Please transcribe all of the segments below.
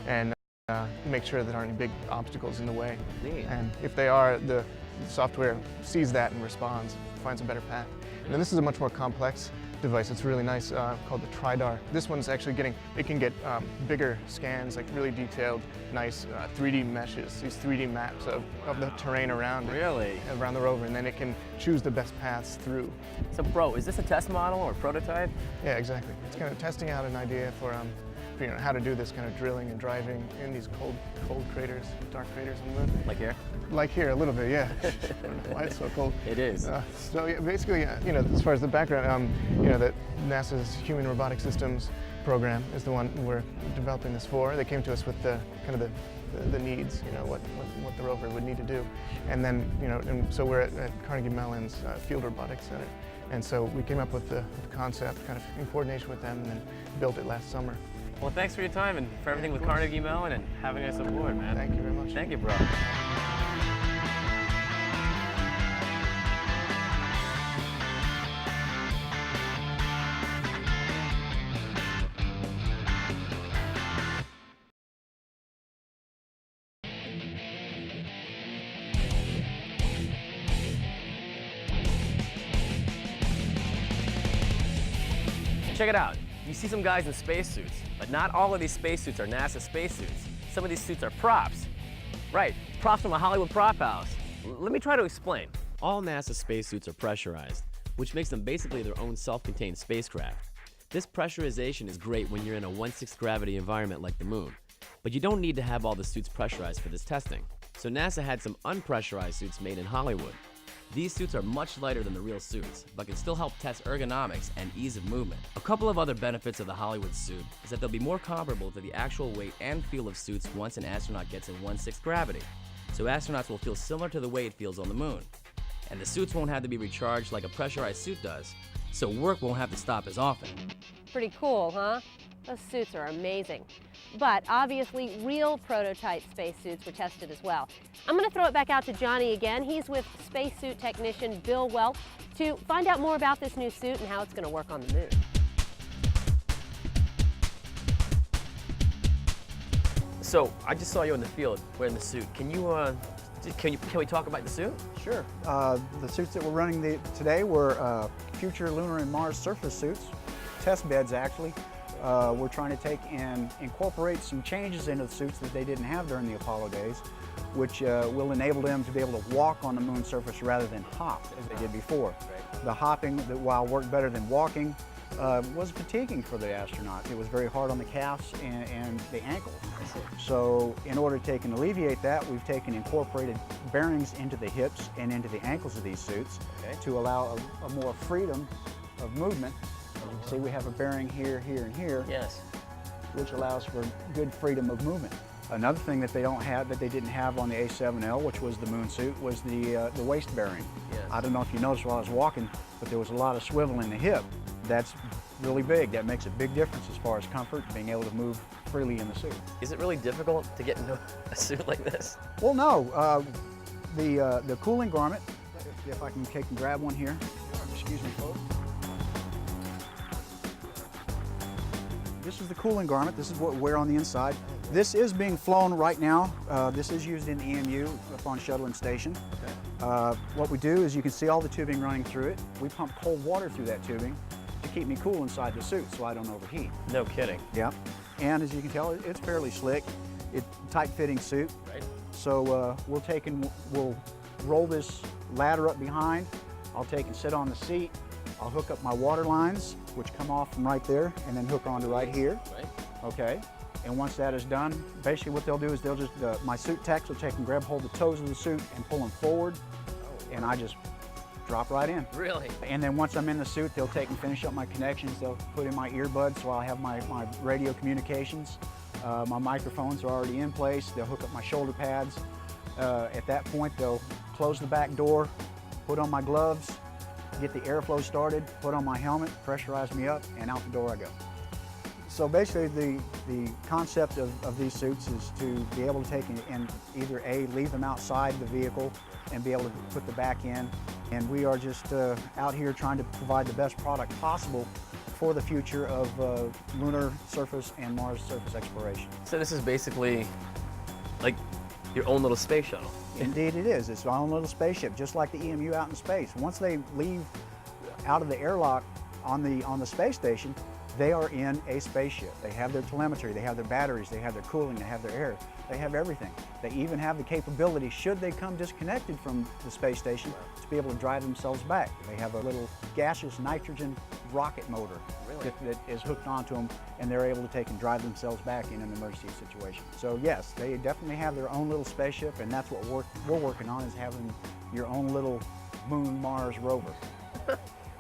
and make sure there aren't any big obstacles in the way. Neat. And if they are, the software sees that and responds, finds a better path. And then this is a much more complex device. It's really nice, called the TriDAR. This one's actually it can get bigger scans, like really detailed, nice 3D meshes, these 3D maps of the terrain around around the rover, and then it can choose the best paths through. So, bro, is this a test model or prototype? Yeah, exactly. It's kind of testing out an idea for how to do this kind of drilling and driving in these cold craters, dark craters on the moon. Like here? Like here, a little bit, yeah. I don't know why it's so cold. It is. So yeah, basically, as far as the background, that NASA's Human Robotic Systems program is the one we're developing this for. They came to us with the needs, what the rover would need to do, and then and so we're at Carnegie Mellon's Field Robotics Center, and so we came up with the concept, kind of in coordination with them, and then built it last summer. Well, thanks for your time and for everything with Carnegie Mellon and having us aboard, man. Thank you very much. Thank you, bro. Check it out. You see some guys in spacesuits, but not all of these spacesuits are NASA spacesuits. Some of these suits are props. Right, props from a Hollywood prop house. Let me try to explain. All NASA spacesuits are pressurized, which makes them basically their own self-contained spacecraft. This pressurization is great when you're in a 1/6 gravity environment like the moon, but you don't need to have all the suits pressurized for this testing. So NASA had some unpressurized suits made in Hollywood. These suits are much lighter than the real suits, but can still help test ergonomics and ease of movement. A couple of other benefits of the Hollywood suit is that they'll be more comparable to the actual weight and feel of suits once an astronaut gets in 1/6 gravity. So astronauts will feel similar to the way it feels on the moon. And the suits won't have to be recharged like a pressurized suit does, so work won't have to stop as often. Pretty cool, huh? Those suits are amazing. But obviously, real prototype spacesuits were tested as well. I'm going to throw it back out to Johnny again. He's with spacesuit technician Bill Welch to find out more about this new suit and how it's going to work on the moon. So, I just saw you in the field wearing the suit. Can we talk about the suit? Sure. The suits that we're running today were future lunar and Mars surface suits, test beds actually. We're trying to take and incorporate some changes into the suits that they didn't have during the Apollo days, which will enable them to be able to walk on the moon's surface rather than hop as they did before. Right. The hopping, while worked better than walking, was fatiguing for the astronaut. It was very hard on the calves and the ankles. So in order to take and alleviate that, we've incorporated bearings into the hips and into the ankles of these suits to allow a more freedom of movement. As you can see, we have a bearing here, here, and here, which allows for good freedom of movement. Another thing that they didn't have on the A7L, which was the moon suit, was the waist bearing. Yes. I don't know if you noticed while I was walking, but there was a lot of swivel in the hip. That's really big. That makes a big difference as far as comfort, being able to move freely in the suit. Is it really difficult to get into a suit like this? Well, no. The cooling garment, if I can take and grab one here. Excuse me, folks. This is the cooling garment. This is what we wear on the inside. This is being flown right now. This is used in the EMU up on Shuttle and Station. What we do is you can see all the tubing running through it. We pump cold water through that tubing to keep me cool inside the suit so I don't overheat. No kidding. Yeah. And as you can tell, it's fairly slick. It's a tight-fitting suit. Right. So we'll roll this ladder up behind. I'll take and sit on the seat. I'll hook up my water lines, which come off from right there, and then hook onto right here. Right. Okay. And once that is done, basically what they'll do is my suit techs will take and grab hold of the toes of the suit and pull them forward, and I just drop right in. Really? And then once I'm in the suit, they'll take and finish up my connections. They'll put in my earbuds so I'll have my radio communications. My microphones are already in place. They'll hook up my shoulder pads. At that point, they'll close the back door, put on my gloves, get the airflow started, put on my helmet, pressurize me up, and out the door I go. So basically the concept of these suits is to be able to take and either leave them outside the vehicle and be able to put the back in. And we are just out here trying to provide the best product possible for the future of lunar surface and Mars surface exploration. So this is basically like your own little space shuttle. Indeed it is. It's our own little spaceship, just like the EMU out in space. Once they leave out of the airlock on the space station, they are in a spaceship. They have their telemetry, they have their batteries, they have their cooling, they have their air, they have everything. They even have the capability, should they come disconnected from the space station, to be able to drive themselves back. They have a little gaseous nitrogen rocket motor that is hooked onto them, and they're able to take and drive themselves back in an emergency situation. So yes, they definitely have their own little spaceship, and that's what we're working on, is having your own little Moon Mars rover.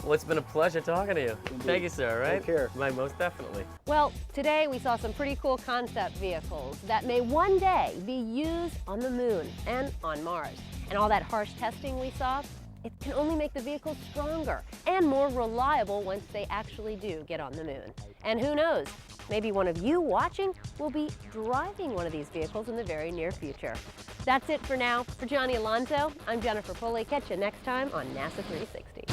Well, it's been a pleasure talking to you. Indeed. Thank you, sir, right? Take care. Most definitely. Well, today we saw some pretty cool concept vehicles that may one day be used on the moon and on Mars. And all that harsh testing we saw, it can only make the vehicles stronger and more reliable once they actually do get on the moon. And who knows, maybe one of you watching will be driving one of these vehicles in the very near future. That's it for now. For Johnny Alonso, I'm Jennifer Pulley. Catch you next time on NASA 360.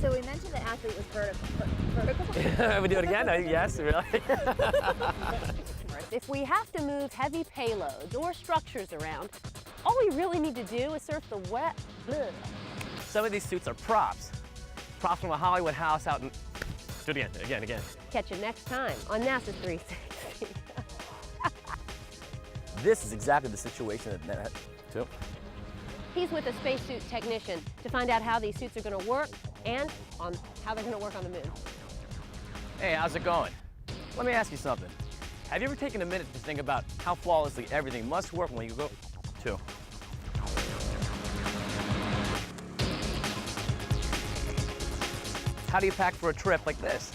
So we mentioned the athlete was vertical. We do it again? Yes, really. If we have to move heavy payloads or structures around, all we really need to do is surf the wet. Ugh. Some of these suits are props. Props from a Hollywood house out in... Do it again. Catch you next time on NASA 360. This is exactly the situation that... He's with a spacesuit technician to find out how these suits are going to work and on how they're going to work on the moon. Hey, how's it going? Let me ask you something. Have you ever taken a minute to think about how flawlessly everything must work when you go to? How do you pack for a trip like this?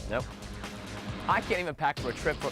Nope. I can't even pack for a trip for...